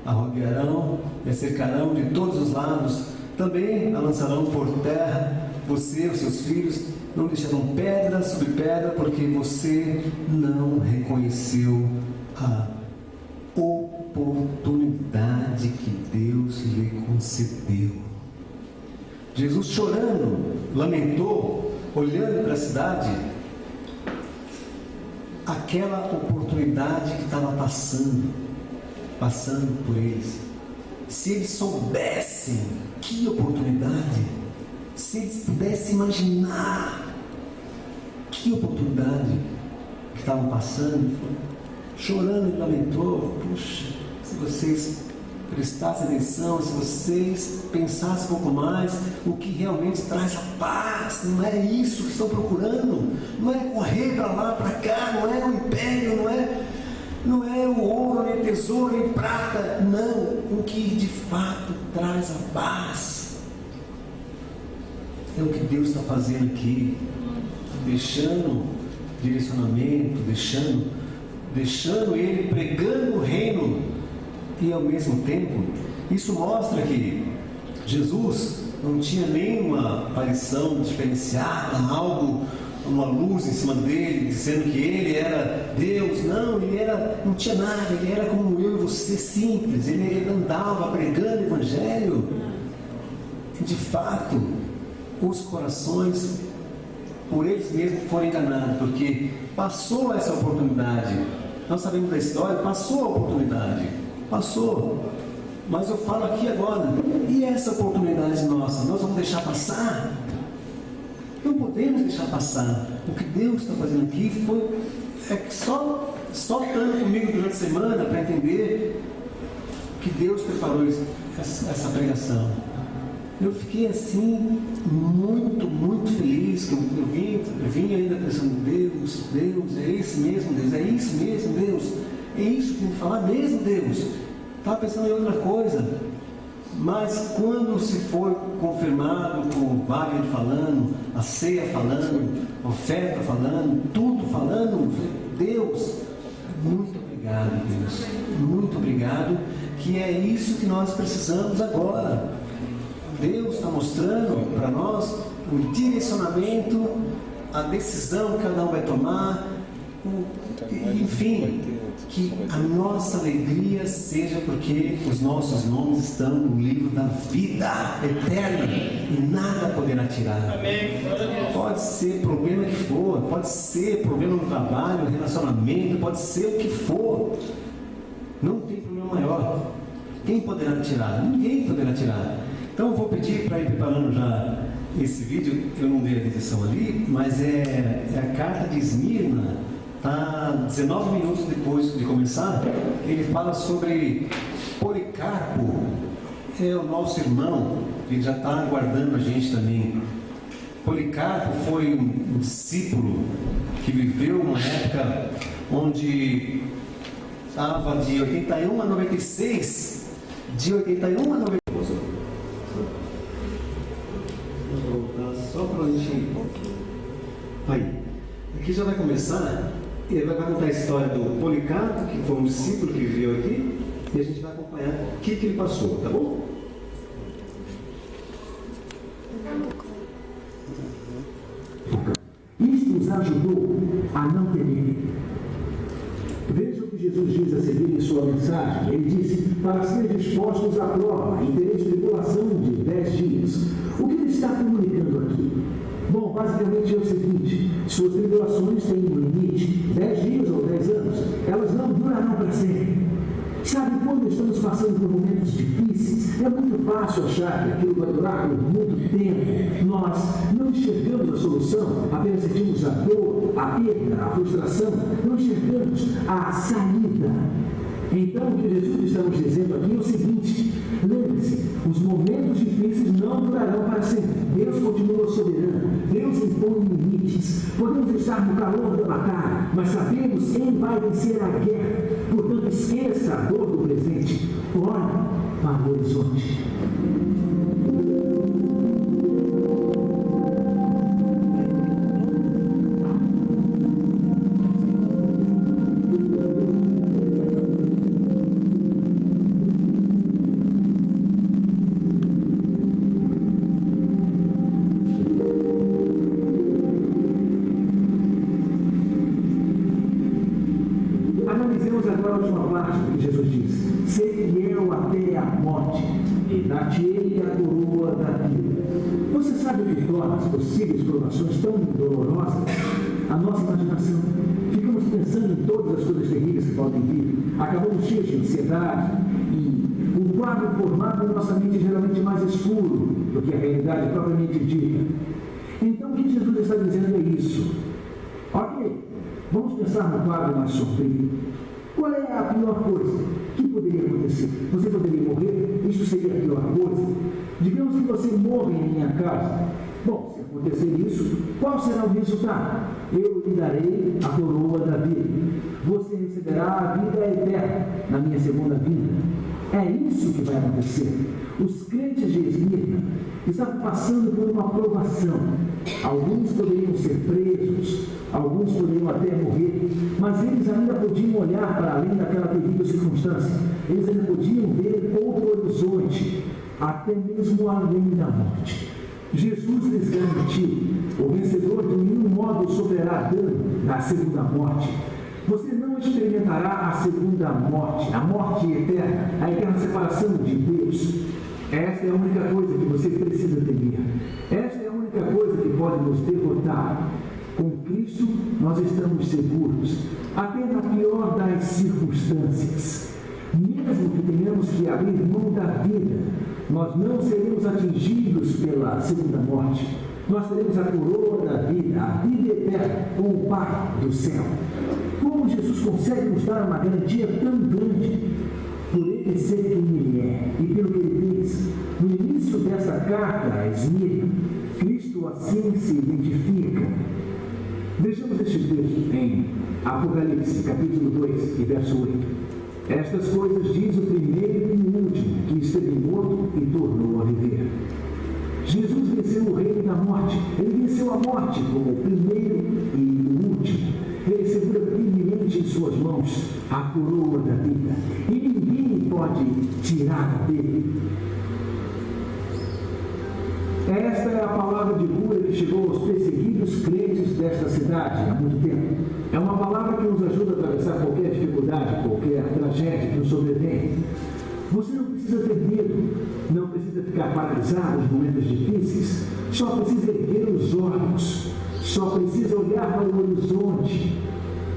a rodearão e a cercarão de todos os lados, também a lançarão por terra, você e os seus filhos não deixarão pedra sobre pedra, porque você não reconheceu a oportunidade que Deus lhe concedeu. Jesus, chorando, lamentou, olhando para a cidade, aquela oportunidade que estava passando por eles. Se eles soubessem que oportunidade, se eles pudessem imaginar que oportunidade que estavam passando, chorando e lamentou. Puxa, se vocês prestassem atenção, se vocês pensassem um pouco mais, o que realmente traz a paz, não é isso que estão procurando, não é correr para lá, para cá, não é o império, não é o ouro, nem tesouro, nem prata, não, o que de fato traz a paz é o que Deus está fazendo aqui, deixando direcionamento, deixando Ele pregando o reino. E ao mesmo tempo, isso mostra que Jesus não tinha nenhuma aparição diferenciada, algo, uma luz em cima dele, dizendo que ele era Deus. Não, não tinha nada, ele era como eu e você, simples. Ele andava pregando o Evangelho. E de fato, os corações, por eles mesmos, foram enganados, porque passou essa oportunidade. Nós sabemos da história, passou a oportunidade. Passou, mas eu falo aqui agora, e essa oportunidade nossa, nós vamos deixar passar? Não podemos deixar passar. O que Deus está fazendo aqui é que só estando comigo durante a semana para entender que Deus preparou essa pregação. Eu fiquei assim, muito, muito feliz, que eu vim ainda pensando, Deus, é isso mesmo, Deus, é isso mesmo, Deus. É isso que tem que falar mesmo, Deus. Estava pensando em outra coisa. Mas quando se foi confirmado com o Wagner falando, a ceia falando, a oferta falando, tudo falando, Deus, muito obrigado, Deus. Muito obrigado, que é isso que nós precisamos agora. Deus está mostrando para nós o direcionamento, a decisão que cada um vai tomar, enfim, que a nossa alegria seja porque os nossos nomes estão no livro da vida eterna e nada poderá tirar. Pode ser problema que for, pode ser problema no trabalho, no relacionamento, pode ser o que for, não tem problema maior. Quem poderá tirar? Ninguém poderá tirar. Então eu vou pedir para ir preparando já esse vídeo. Eu não dei a edição ali, mas é a carta de Esmirna. Está 19 minutos depois de começar. Ele fala sobre Policarpo, é o nosso irmão, ele já está aguardando a gente também. Policarpo foi um discípulo que viveu uma época onde estava de 81 a 96, de 81 a 96. Vou voltar só para a gente. Aí, aqui já vai começar. Ele vai contar a história do Policarpo, que foi um discípulo que viveu aqui, e a gente vai acompanhar o que ele passou, tá bom? Isto os ajudou a não temer. Veja o que Jesus diz a seguir em sua mensagem. Ele disse: para serem dispostos à prova, e tereis tribulação de 10 dias. O que ele está comunicando aqui? Bom, basicamente é o seguinte: suas tribulações têm um limite, 10 dias ou 10 anos, elas não durarão para sempre. Sabe, quando quando estamos passando por momentos difíceis, é muito fácil achar que aquilo vai durar por muito tempo. Nós não enxergamos a solução, apenas sentimos a dor, a perda, a frustração, não enxergamos a saída. Então, o que Jesus está nos dizendo aqui é o seguinte: lembre-se, os momentos difíceis não durarão para sempre. Deus continua soberano, Deus impõe limites. Podemos estar no calor da batalha, mas sabemos quem vai vencer a guerra. Portanto, esqueça a dor do presente, olhe para o horizonte. Analisemos agora a última parte do que Jesus diz: ser fiel até a morte, e dar-te-ei a coroa da vida. Você sabe o que torna as possíveis provações tão dolorosas? A nossa imaginação. Ficamos pensando em todas as coisas terríveis que podem vir. Acabamos cheios de ansiedade e o quadro formado na nossa mente é geralmente mais escuro do que a realidade propriamente dita. Então, o que Jesus está dizendo é isso. Ok, vamos pensar no quadro mais sombrio. Qual é a pior coisa que poderia acontecer? Você poderia morrer? Isso seria a pior coisa? Digamos que você morre em minha casa. Bom, se acontecer isso, qual será o resultado? Eu lhe darei a coroa da vida. Você receberá a vida eterna na minha segunda vinda. É isso que vai acontecer. Os crentes de Esmirna estavam passando por uma provação. Alguns poderiam ser presos, alguns poderiam até morrer, mas eles ainda podiam olhar para além daquela terrível circunstância. Eles ainda podiam ver outro horizonte, até mesmo além da morte. Jesus lhes garantiu: o vencedor de nenhum modo sofrerá dano na segunda morte. Você não experimentará a segunda morte, a morte eterna, a eterna separação de Deus. Esta é a única coisa que você precisa temer. Esta é a única coisa que pode nos derrotar. Com Cristo, nós estamos seguros, até na pior das circunstâncias. Mesmo que tenhamos que abrir mão da vida, nós não seremos atingidos pela segunda morte. Nós teremos a coroa da vida, a vida eterna, com o Pai do céu. Como Jesus consegue nos dar uma garantia tão grande? Por ele ser quem ele é e pelo que ele fez. No início dessa carta a Esmirna, Cristo assim se identifica. Vejamos este texto em Apocalipse, capítulo 2, e verso 8. Estas coisas diz o primeiro e o último, que esteve morto e tornou a viver. Jesus venceu o reino da morte. Ele venceu a morte como o primeiro e o último. Ele segura firmemente em suas mãos a coroa da vida. E ninguém pode tirar dele. Esta é a palavra de cura que chegou aos perseguidos crentes desta cidade há muito tempo. É uma palavra que nos ajuda a atravessar qualquer dificuldade, qualquer tragédia que nos sobrevém. Você não precisa ter medo, não precisa ficar paralisado nos momentos difíceis, só precisa erguer os olhos, só precisa olhar para o horizonte.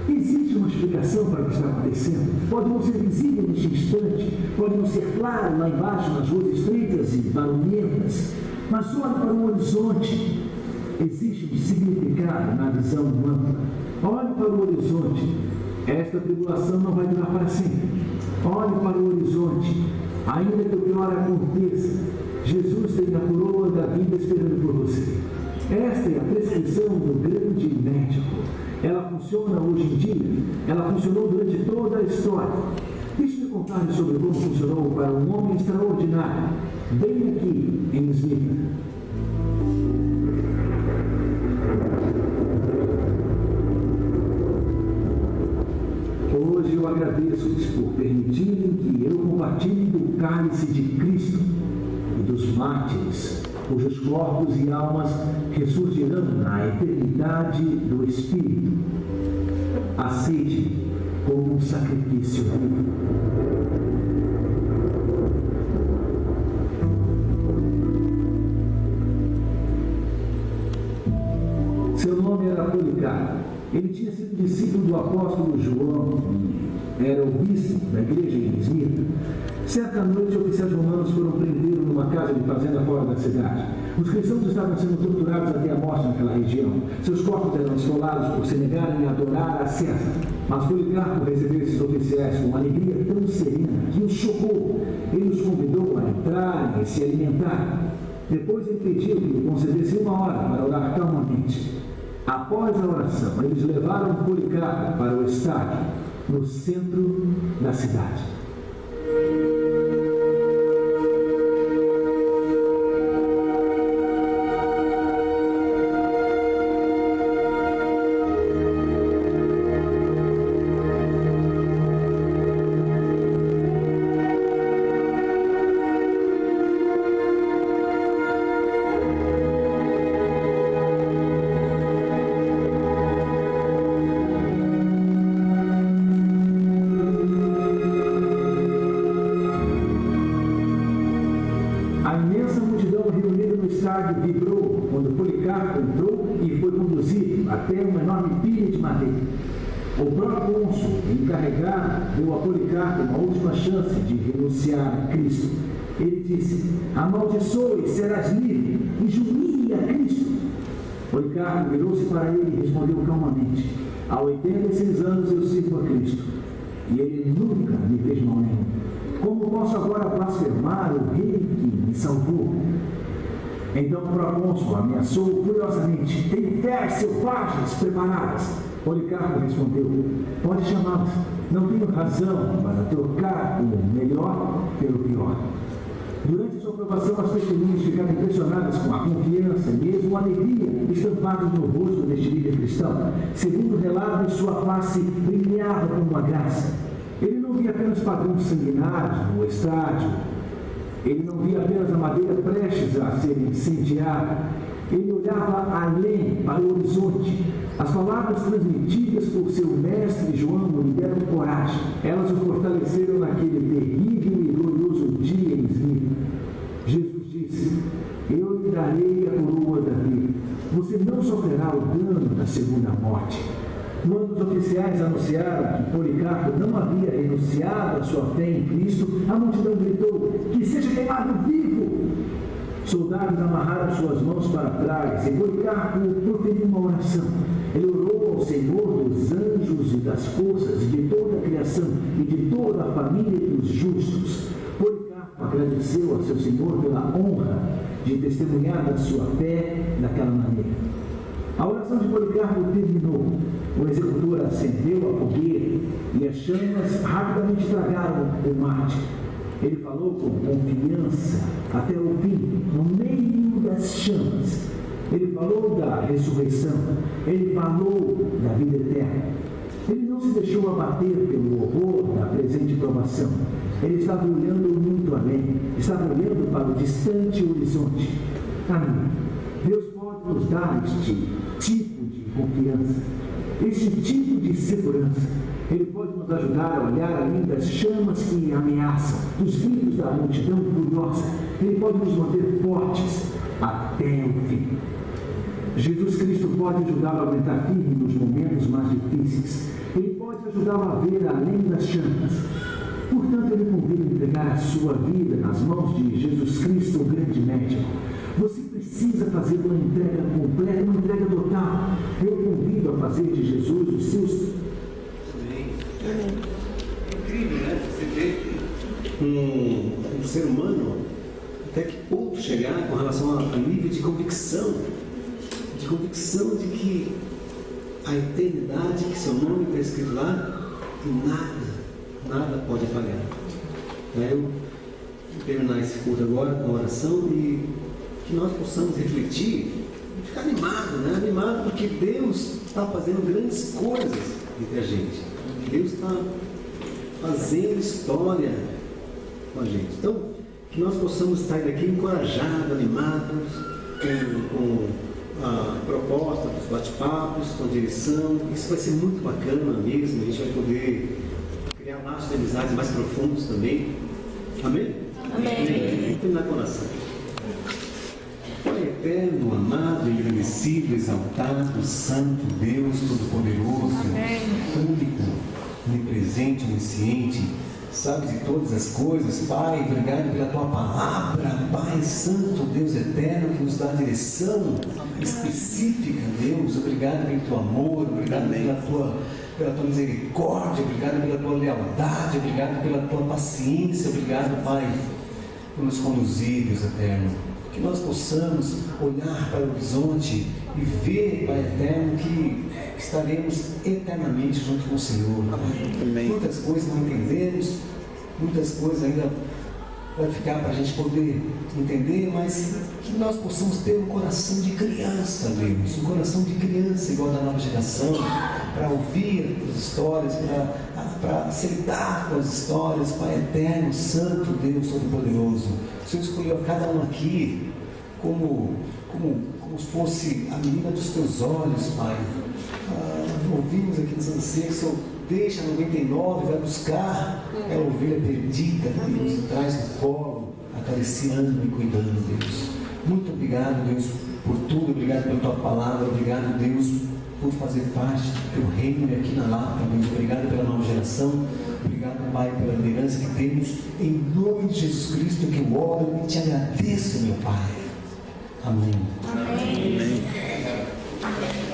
Existe uma explicação para o que está acontecendo. Pode não ser visível neste instante, pode não ser claro lá embaixo nas ruas estreitas e barulhentas, mas olhe para o horizonte. Existe um significado na visão humana. Olhe para o horizonte. Esta tribulação não vai durar para sempre. Olhe para o horizonte. Ainda que o pior aconteça, Jesus tem a coroa da vida esperando por você. Esta é a prescrição do grande médico. Ela funciona hoje em dia. Ela funcionou durante toda a história. Deixe-me contar-lhe sobre como funcionou para um homem extraordinário, bem aqui em Esmirna. Hoje eu agradeço-lhes por permitirem que eu compartilhe do cálice de Cristo e dos mártires, cujos corpos e almas ressurgirão na eternidade do Espírito. Aceite como um sacrifício vivo. Seu nome era Policarpo. Ele tinha sido discípulo do apóstolo João era o bispo da igreja em Esmirna. Certa noite, oficiais romanos foram prendê-lo numa casa de fazenda fora da cidade. Os cristãos estavam sendo torturados até a morte naquela região. Seus corpos eram esfolados por se negarem a adorar a César. Mas Policarpo recebeu esses oficiais com uma alegria tão serena que os chocou. Ele os convidou a entrarem e se alimentarem. Depois ele pediu que lhe concedesse 1 hora para orar calmamente. Após a oração, eles levaram Policarpo para o estádio, no centro da cidade. Vibrou quando Policarpo entrou e foi conduzido até uma enorme pilha de madeira. O procônsul encarregado deu a Policarpo uma última chance de renunciar a Cristo. Ele disse: amaldiçoe, serás livre, e junie a Cristo. Policarpo virou-se para ele e respondeu calmamente: há 86 anos eu sirvo a Cristo, e ele nunca me fez mal nenhum. Como posso agora blasfemar o rei que me salvou? Então o procônsul ameaçou furiosamente: tem feras selvagens preparadas. Policarpo respondeu: pode chamá-las. Não tenho razão para trocar o melhor pelo pior. Durante sua aprovação, as testemunhas ficaram impressionadas com a confiança e mesmo a alegria estampados no rosto deste líder cristão. Segundo o relato, sua face brilhava com uma graça. Ele não via apenas padrões sanguinários no estádio. Ele não via apenas a madeira prestes a ser incendiada. Ele olhava além, para o horizonte. As palavras transmitidas por seu mestre João lhe deram coragem. Elas o fortaleceram naquele terrível e glorioso dia em Esmirna. Jesus disse: eu lhe darei a coroa da vida. Você não sofrerá o dano da segunda morte. Quando os oficiais anunciaram que Policarpo não havia renunciado à sua fé em Cristo, a multidão gritou: que seja queimado vivo! Soldados amarraram suas mãos para trás e Policarpo proferiu uma oração. Ele orou ao Senhor dos anjos e das forças, de toda a criação e de toda a família dos justos. Policarpo agradeceu ao seu Senhor pela honra de testemunhar da sua fé daquela maneira. A oração de Policarpo terminou. O executor acendeu a fogueira e as chamas rapidamente tragaram o mártir. Ele falou com confiança até o fim, no meio das chamas. Ele falou da ressurreição. Ele falou da vida eterna. Ele não se deixou abater pelo horror da presente provação. Ele estava olhando muito além. Estava olhando para o distante horizonte. Amigo, Deus pode nos dar este tipo de confiança, este tipo de segurança. Ele pode nos ajudar a olhar além das chamas que ameaçam, dos gritos da multidão furiosa. Ele pode nos manter fortes até o fim. Jesus Cristo pode ajudá-lo a aguentar firme nos momentos mais difíceis. Ele pode ajudá-lo a ver além das chamas. Portanto, ele convida a entregar a sua vida nas mãos de Jesus Cristo, o grande médico. Você precisa fazer uma entrega completa, uma entrega total. Eu convido a fazer de Jesus os seus... É incrível, né? Você vê um ser humano até que ponto chegar com relação a nível de convicção de que a eternidade, que seu nome está escrito lá, e nada pode falhar. Eu vou terminar esse culto agora com a oração e que nós possamos refletir, ficar animado, né? Animado porque Deus está fazendo grandes coisas entre a gente. Deus está fazendo história com a gente. Então, que nós possamos estar daqui encorajados, animados, com a proposta dos bate-papos, com a direção. Isso vai ser muito bacana mesmo. A gente vai poder criar laços de amizades mais profundos também. Amém? Amém. Vamos terminar com a oração. Pai eterno, amado, engrandecido, exaltado, santo, Deus Todo-Poderoso, único, onipresente, onisciente, sabe de todas as coisas. Pai, obrigado pela tua palavra, Pai Santo, Deus eterno, que nos dá direção específica, Deus. Obrigado pelo teu amor, obrigado pela tua misericórdia, obrigado pela tua lealdade, obrigado pela tua paciência, obrigado, Pai, por nos conduzir, Deus eterno. Que nós possamos olhar para o horizonte e ver, Pai eterno, que estaremos eternamente junto com o Senhor. Amém. Muitas coisas não entendemos, muitas coisas ainda vai ficar para a gente poder entender, mas que nós possamos ter um coração de criança, Deus, um coração de criança igual da nova geração, para ouvir as histórias, para aceitar as histórias, Pai eterno, Santo, Deus Todo-Poderoso. O Senhor escolheu cada um aqui como se fosse a menina dos teus olhos, Pai. Ouvimos aqui nos anseios, Senhor, deixa 99, vai buscar aquela ovelha perdida, Deus, e traz no colo, acariciando e cuidando, Deus. Muito obrigado, Deus, por tudo, obrigado pela tua palavra, obrigado, Deus, por fazer parte do teu reino aqui na Lapa, Deus. Obrigado pela nova geração, obrigado, Pai, pela liderança que temos, em nome de Jesus Cristo, que eu oro e te agradeço, meu Pai. Amém. Amém. Amém.